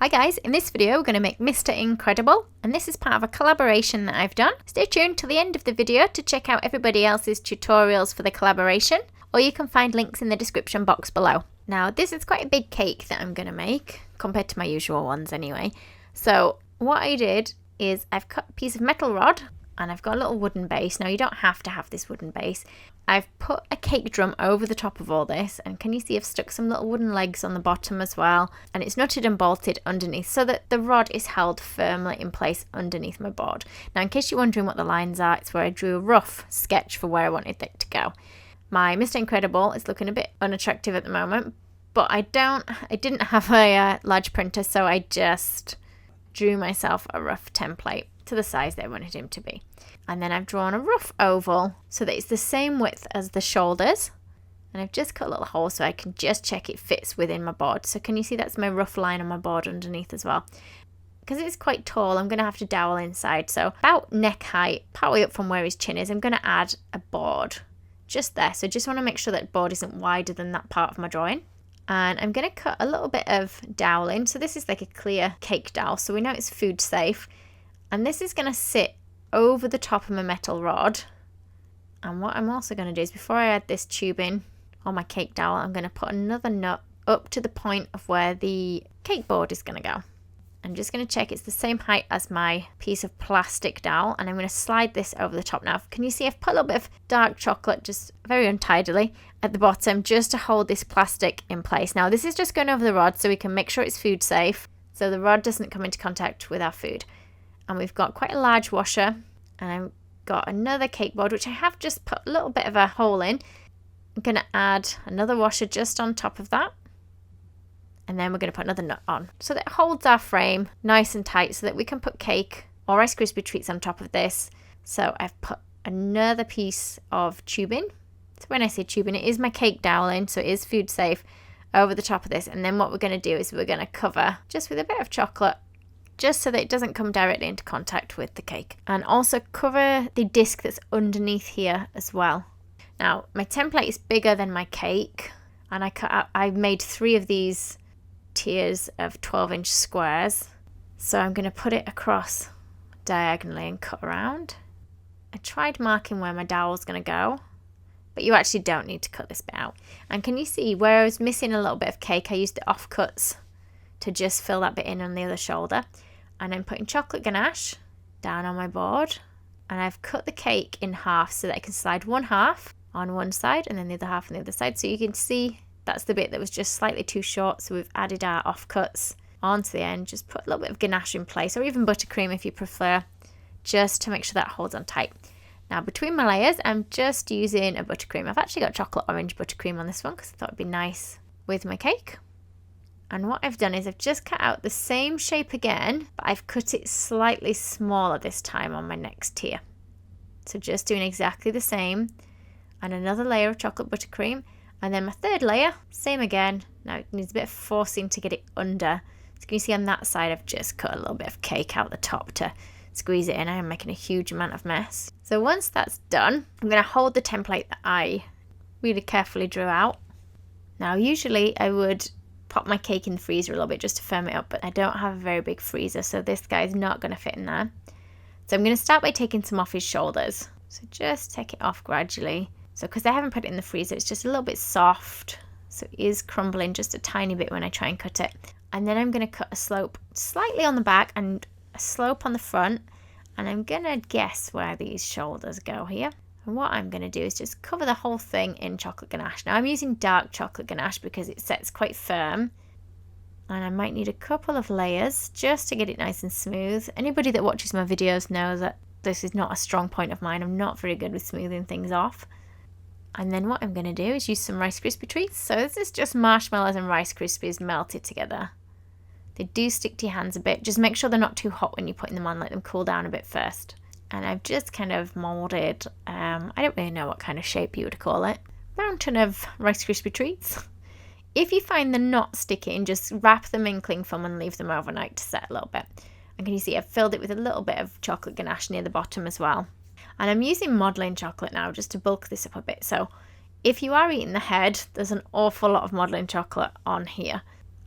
Hi guys, in this video we're going to make Mr. Incredible, and this is part of a collaboration that I've done. Stay tuned till the end of the video to check out everybody else's tutorials for the collaboration, or you can find links in the description box below. Now this is quite a big cake that I'm going to make, compared to my usual ones anyway. So what I did is I've cut a piece of metal rod, and I've got a little wooden base. Now you don't have to have this wooden base. I've put a cake drum over the top of all this, and can you see I've stuck some little wooden legs on the bottom as well, and it's nutted and bolted underneath so that the rod is held firmly in place underneath my board. Now in case you're wondering what the lines are, it's where I drew a rough sketch for where I wanted it to go. My Mr. Incredible is looking a bit unattractive at the moment, but I didn't have a large printer, so I just drew myself a rough template to the size that I wanted him to be. And then I've drawn a rough oval so that it's the same width as the shoulders, and I've just cut a little hole so I can just check it fits within my board. So can you see that's my rough line on my board underneath as well? Because it's quite tall, I'm going to have to dowel inside, so about neck height, partway up from where his chin is, I'm going to add a board just there. So just want to make sure that board isn't wider than that part of my drawing. And I'm going to cut a little bit of doweling. So this is like a clear cake dowel, so we know it's food safe. And this is going to sit over the top of my metal rod. And what I'm also going to do is, before I add this tubing on my cake dowel, I'm going to put another nut up to the point of where the cake board is going to go. I'm just going to check it's the same height as my piece of plastic dowel, and I'm going to slide this over the top. Now can you see I've put a little bit of dark chocolate, just very untidily, at the bottom just to hold this plastic in place. Now this is just going over the rod so we can make sure it's food safe, so the rod doesn't come into contact with our food. And we've got quite a large washer, and I've got another cake board which I have just put a little bit of a hole in. I'm going to add another washer just on top of that, and then we're going to put another nut on so that it holds our frame nice and tight so that we can put cake or Rice Krispie treats on top of this. So I've put another piece of tubing. So when I say tubing, it is my cake doweling, so it is food safe, over the top of this. And then what we're going to do is we're going to cover just with a bit of chocolate, just so that it doesn't come directly into contact with the cake, and also cover the disc that's underneath here as well. Now my template is bigger than my cake, and I made 3 of these tiers of 12-inch squares, so I'm going to put it across diagonally and cut around. I tried marking where my dowel's going to go, but you actually don't need to cut this bit out. And can you see where I was missing a little bit of cake? I used the offcuts to just fill that bit in on the other shoulder. And I'm putting chocolate ganache down on my board, and I've cut the cake in half so that I can slide one half on one side and then the other half on the other side. So you can see that's the bit that was just slightly too short, so we've added our offcuts onto the end. Just put a little bit of ganache in place, or even buttercream if you prefer, just to make sure that holds on tight. Now between my layers I'm just using a buttercream. I've actually got chocolate orange buttercream on this one because I thought it'd be nice with my cake. And what I've done is I've just cut out the same shape again, but I've cut it slightly smaller this time on my next tier. So just doing exactly the same, and another layer of chocolate buttercream, and then my third layer, same again. Now it needs a bit of forcing to get it under. So can you see on that side I've just cut a little bit of cake out the top to squeeze it in. I am making a huge amount of mess. So once that's done, I'm going to hold the template that I really carefully drew out. Now usually I would pop my cake in the freezer a little bit just to firm it up, but I don't have a very big freezer, so this guy's not going to fit in there. So I'm going to start by taking some off his shoulders. So just take it off gradually. So because I haven't put it in the freezer, it's just a little bit soft, so it is crumbling just a tiny bit when I try and cut it. And then I'm going to cut a slope slightly on the back and a slope on the front, and I'm going to guess where these shoulders go here. And what I'm going to do is just cover the whole thing in chocolate ganache. Now I'm using dark chocolate ganache because it sets quite firm, and I might need a couple of layers just to get it nice and smooth. Anybody that watches my videos knows that this is not a strong point of mine. I'm not very good with smoothing things off. And then what I'm going to do is use some Rice Krispie treats. So this is just marshmallows and Rice Krispies melted together. They do stick to your hands a bit. Just make sure they're not too hot when you're putting them on. Let them cool down a bit first. And I've just kind of moulded, I don't really know what kind of shape you would call it, mountain of Rice Krispie treats. If you find they're not sticking, just wrap them in cling film and leave them overnight to set a little bit. And can you see I've filled it with a little bit of chocolate ganache near the bottom as well. And I'm using modelling chocolate now just to bulk this up a bit. So if you are eating the head, there's an awful lot of modelling chocolate on here.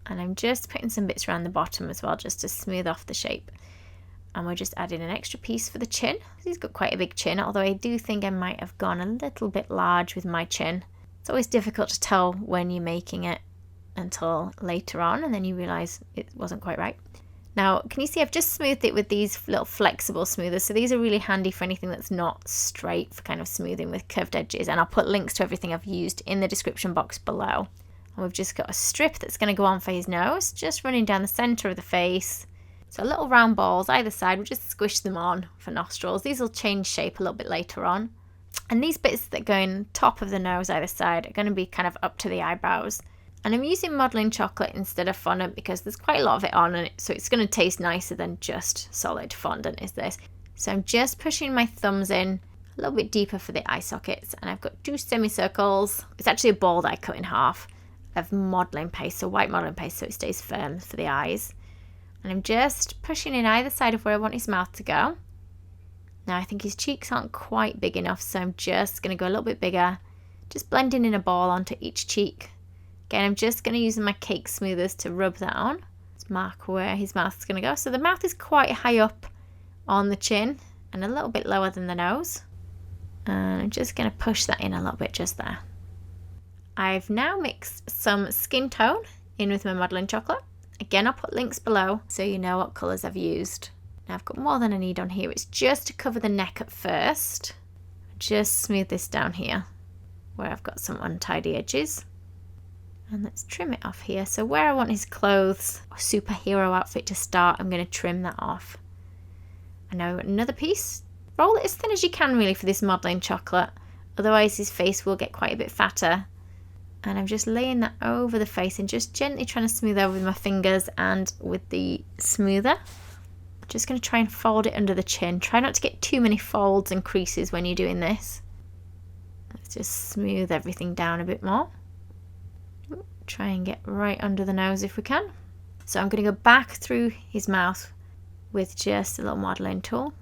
And I'm just putting some bits around the bottom as well, just to smooth off the shape. And we're just adding an extra piece for the chin. He's got quite a big chin, although I do think I might have gone a little bit large with my chin. It's always difficult to tell when you're making it until later on, and then you realise it wasn't quite right. Now, can you see I've just smoothed it with these little flexible smoothers. So these are really handy for anything that's not straight, for kind of smoothing with curved edges. And I'll put links to everything I've used in the description box below. And we've just got a strip that's going to go on for his nose, just running down the centre of the face. So little round balls either side, we'll just squish them on for nostrils. These will change shape a little bit later on. And these bits that go in top of the nose either side are going to be kind of up to the eyebrows. And I'm using modelling chocolate instead of fondant because there's quite a lot of it on it, so it's going to taste nicer than just solid fondant is this. So I'm just pushing my thumbs in a little bit deeper for the eye sockets, and I've got 2 semicircles. It's actually a ball that I cut in half of modelling paste, so white modelling paste, so it stays firm for the eyes. And I'm just pushing in either side of where I want his mouth to go. Now I think his cheeks aren't quite big enough, so I'm just going to go a little bit bigger, just blending in a ball onto each cheek. Again, I'm just going to use my cake smoothers to rub that on. Let's mark where his mouth is going to go. So the mouth is quite high up on the chin and a little bit lower than the nose. And I'm just going to push that in a little bit just there. I've now mixed some skin tone in with my modelling chocolate. Again, I'll put links below so you know what colours I've used. Now I've got more than I need on here. It's just to cover the neck at first. Just smooth this down here where I've got some untidy edges. And let's trim it off here. So where I want his clothes or superhero outfit to start, I'm going to trim that off. And now another piece. Roll it as thin as you can really for this modelling chocolate. Otherwise his face will get quite a bit fatter. And I'm just laying that over the face and just gently trying to smooth over with my fingers and with the smoother. Just going to try and fold it under the chin. Try not to get too many folds and creases when you're doing this. Let's just smooth everything down a bit more. Try and get right under the nose if we can. So I'm going to go back through his mouth with just a little modelling tool.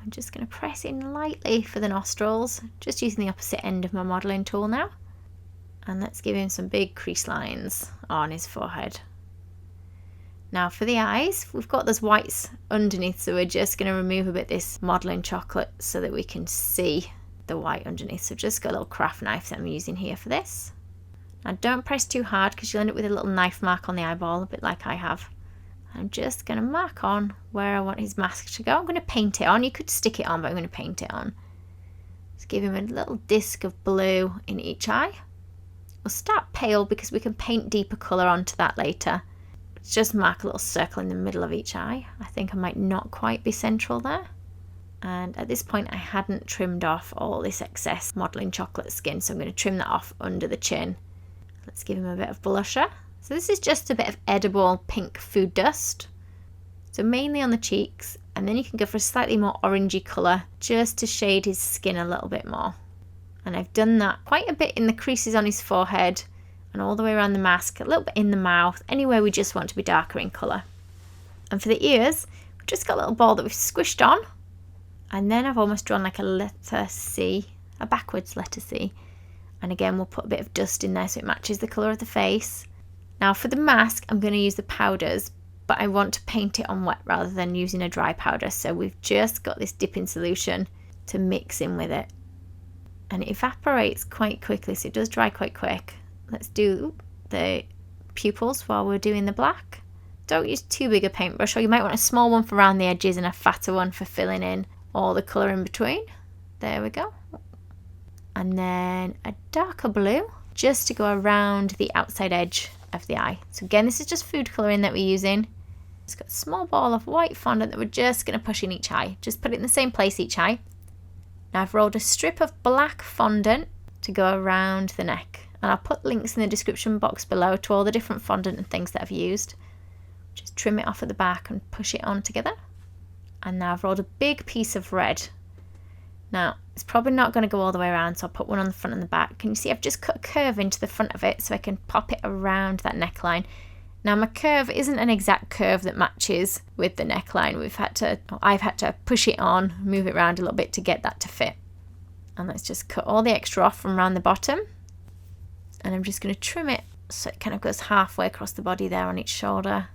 I'm just going to press in lightly for the nostrils, just using the opposite end of my modelling tool now. And let's give him some big crease lines on his forehead. Now for the eyes, we've got those whites underneath, so we're just going to remove a bit of this modelling chocolate so that we can see the white underneath. So I've just got a little craft knife that I'm using here for this. Now don't press too hard because you'll end up with a little knife mark on the eyeball, a bit like I have. I'm just going to mark on where I want his mask to go. I'm going to paint it on. You could stick it on, but I'm going to paint it on. Just give him a little disc of blue in each eye. We'll start pale because we can paint deeper colour onto that later. Just mark a little circle in the middle of each eye. I think I might not quite be central there. And at this point I hadn't trimmed off all this excess modelling chocolate skin, so I'm going to trim that off under the chin. Let's give him a bit of blusher. So this is just a bit of edible pink food dust. So mainly on the cheeks, and then you can go for a slightly more orangey colour just to shade his skin a little bit more. And I've done that quite a bit in the creases on his forehead and all the way around the mask, a little bit in the mouth, anywhere we just want to be darker in colour. And for the ears, we've just got a little ball that we've squished on, and then I've almost drawn like a letter C, a backwards letter C. And again, we'll put a bit of dust in there so it matches the colour of the face. Now for the mask, I'm going to use the powders, but I want to paint it on wet rather than using a dry powder. So we've just got this dipping solution to mix in with it. And it evaporates quite quickly, so it does dry quite quick. Let's do the pupils while we're doing the black. Don't use too big a paintbrush, or you might want a small one for around the edges and a fatter one for filling in all the colour in between. There we go. And then a darker blue just to go around the outside edge of the eye. So again, this is just food colouring that we're using. It's got a small ball of white fondant that we're just going to push in each eye. Just put it in the same place each eye. Now I've rolled a strip of black fondant to go around the neck. And I'll put links in the description box below to all the different fondant and things that I've used. Just trim it off at the back and push it on together. And now I've rolled a big piece of red. Now, it's probably not going to go all the way around, so I'll put one on the front and the back. Can you see I've just cut a curve into the front of it so I can pop it around that neckline. Now my curve isn't an exact curve that matches with the neckline. I've had to push it on, move it around a little bit to get that to fit. And let's just cut all the extra off from around the bottom. And I'm just going to trim it So it kind of goes halfway across the body there on each shoulder.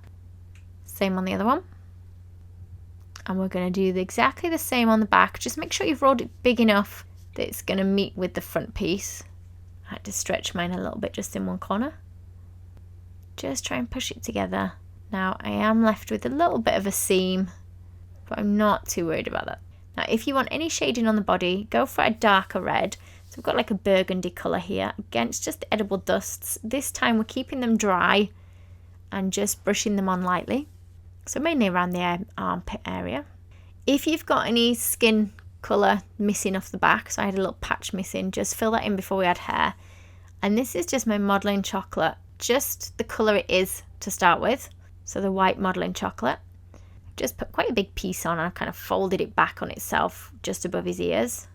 Same on the other one. And we're going to do exactly the same on the back. Just make sure you've rolled it big enough that it's going to meet with the front piece. I had to stretch mine a little bit just in one corner. Just try and push it together. Now I am left with a little bit of a seam, but I'm not too worried about that. Now if you want any shading on the body, go for a darker red. So I've got like a burgundy colour here. Again, it's just edible dusts. This time we're keeping them dry and just brushing them on lightly. So mainly around the armpit area. If you've got any skin colour missing off the back, so I had a little patch missing, just fill that in before we add hair. And this is just my modelling chocolate, just the colour it is to start with. So the white modelling chocolate. Just put quite a big piece on and I've kind of folded it back on itself just above his ears.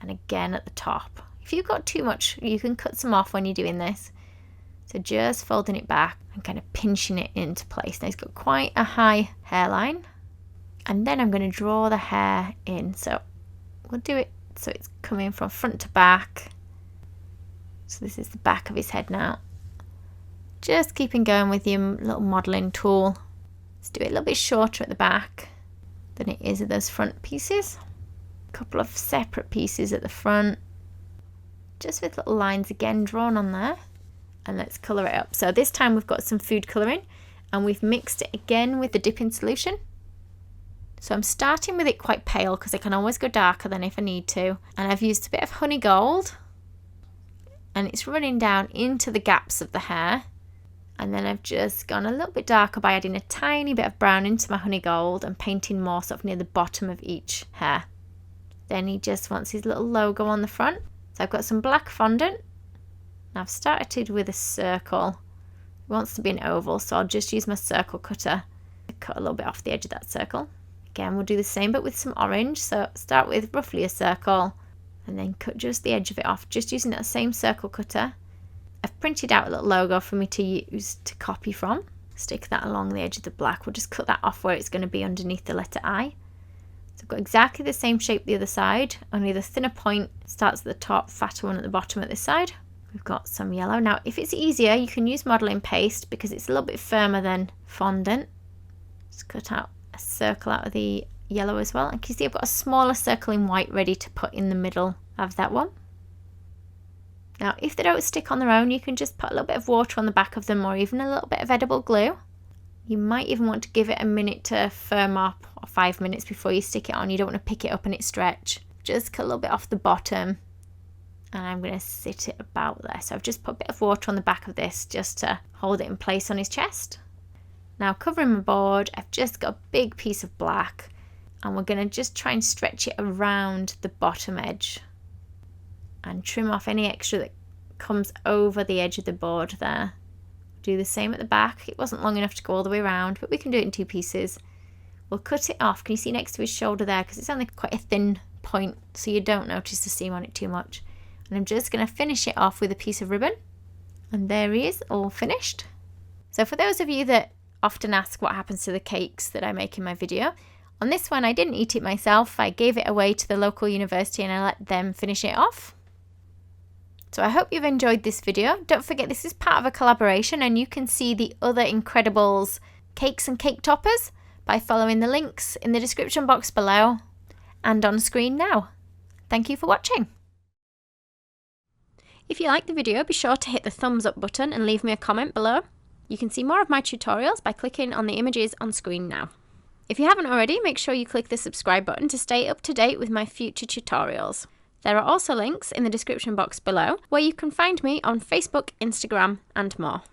And again at the top. If you've got too much, you can cut some off when you're doing this. So just folding it back and kind of pinching it into place. Now he's got quite a high hairline. And then I'm going to draw the hair in. So we'll do it so it's coming from front to back. So this is the back of his head now. Just keeping going with your little modelling tool. Let's do it a little bit shorter at the back than it is at those front pieces. A couple of separate pieces at the front. Just with little lines again drawn on there. And let's colour it up. So this time we've got some food colouring and we've mixed it again with the dipping solution. So I'm starting with it quite pale because I can always go darker than if I need to. And I've used a bit of honey gold and it's running down into the gaps of the hair. And then I've just gone a little bit darker by adding a tiny bit of brown into my honey gold and painting more sort of near the bottom of each hair. Then he just wants his little logo on the front. So I've got some black fondant. I've started with a circle. It wants to be an oval, so I'll just use my circle cutter to cut a little bit off the edge of that circle. Again, we'll do the same but with some orange. So start with roughly a circle and then cut just the edge of it off, just using that same circle cutter. I've printed out a little logo for me to use to copy from. Stick that along the edge of the black. We'll just cut that off where it's going to be underneath the letter I. So I've got exactly the same shape the other side, only the thinner point starts at the top, fatter one at the bottom at this side. We've got some yellow. Now, if it's easier, you can use modelling paste because it's a little bit firmer than fondant. Just cut out a circle out of the yellow as well. And you can see I've got a smaller circle in white ready to put in the middle of that one. Now, if they don't stick on their own, you can just put a little bit of water on the back of them or even a little bit of edible glue. You might even want to give it a minute to firm up or 5 minutes before you stick it on. You don't want to pick it up and it stretch. Just cut a little bit off the bottom. And I'm going to sit it about there. So I've just put a bit of water on the back of this just to hold it in place on his chest. Now covering my board, I've just got a big piece of black and we're going to just try and stretch it around the bottom edge and trim off any extra that comes over the edge of the board there. Do the same at the back. It wasn't long enough to go all the way around, but we can do it in 2 pieces. We'll cut it off. Can you see next to his shoulder there? Because it's only quite a thin point, so you don't notice the seam on it too much. And I'm just going to finish it off with a piece of ribbon. And there he is, all finished. So for those of you that often ask what happens to the cakes that I make in my video, on this one I didn't eat it myself. I gave it away to the local university and I let them finish it off. So I hope you've enjoyed this video. Don't forget this is part of a collaboration and you can see the other Incredibles cakes and cake toppers by following the links in the description box below and on screen now. Thank you for watching. If you liked the video, be sure to hit the thumbs up button and leave me a comment below. You can see more of my tutorials by clicking on the images on screen now. If you haven't already, make sure you click the subscribe button to stay up to date with my future tutorials. There are also links in the description box below where you can find me on Facebook, Instagram and more.